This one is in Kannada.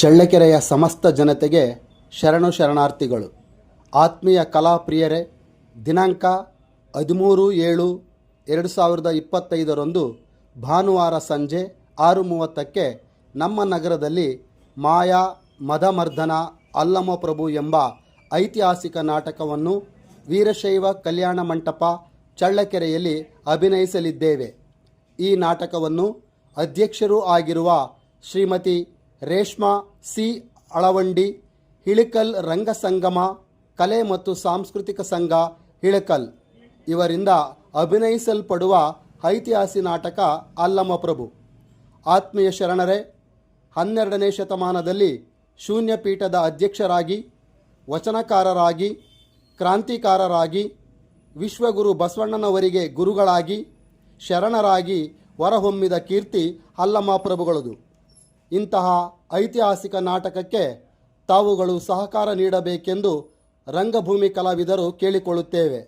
ಚಳ್ಳಕೆರೆಯ ಸಮಸ್ತ ಜನತೆಗೆ ಶರಣಾರ್ಥಿಗಳು. ಆತ್ಮೀಯ ಕಲಾಪ್ರಿಯರೇ, ದಿನಾಂಕ 13/7/2025 ಭಾನುವಾರ ಸಂಜೆ 6:30ಕ್ಕೆ ನಮ್ಮ ನಗರದಲ್ಲಿ ಮಾಯಾ ಮದಮರ್ದನ ಅಲ್ಲಮಪ್ರಭು ಎಂಬ ಐತಿಹಾಸಿಕ ನಾಟಕವನ್ನು ವೀರಶೈವ ಕಲ್ಯಾಣ ಮಂಟಪ ಚಳ್ಳಕೆರೆಯಲ್ಲಿ ಅಭಿನಯಿಸಲಿದ್ದೇವೆ. ಈ ನಾಟಕವನ್ನು ಅಧ್ಯಕ್ಷರೂ ಆಗಿರುವ ಶ್ರೀಮತಿ ರೇಷ್ಮಾ ಸಿ ಅಳವಂಡಿ, ಹಿಳಕಲ್ ರಂಗಸಂಗಮ ಕಲೆ ಮತ್ತು ಸಾಂಸ್ಕೃತಿಕ ಸಂಘ ಹಿಳಕಲ್ ಇವರಿಂದ ಅಭಿನಯಿಸಲ್ಪಡುವ ಐತಿಹಾಸಿಕ ನಾಟಕ ಅಲ್ಲಮಪ್ರಭು. ಆತ್ಮೀಯ ಶರಣರೇ, 12ನೇ ಶತಮಾನದಲ್ಲಿ ಶೂನ್ಯ ಪೀಠದ ಅಧ್ಯಕ್ಷರಾಗಿ, ವಚನಕಾರರಾಗಿ, ಕ್ರಾಂತಿಕಾರರಾಗಿ, ವಿಶ್ವಗುರು ಬಸವಣ್ಣನವರಿಗೆ ಗುರುಗಳಾಗಿ, ಶರಣರಾಗಿ ಹೊರಹೊಮ್ಮಿದ ಕೀರ್ತಿ ಅಲ್ಲಮಪ್ರಭುಗಳದು. ಇಂತಹ ಐತಿಹಾಸಿಕ ನಾಟಕಕ್ಕೆ ತಾವುಗಳು ಸಹಕಾರ ನೀಡಬೇಕೆಂದು ರಂಗಭೂಮಿ ಕಲಾವಿದರು ಕೇಳಿಕೊಳ್ಳುತ್ತೇವೆ.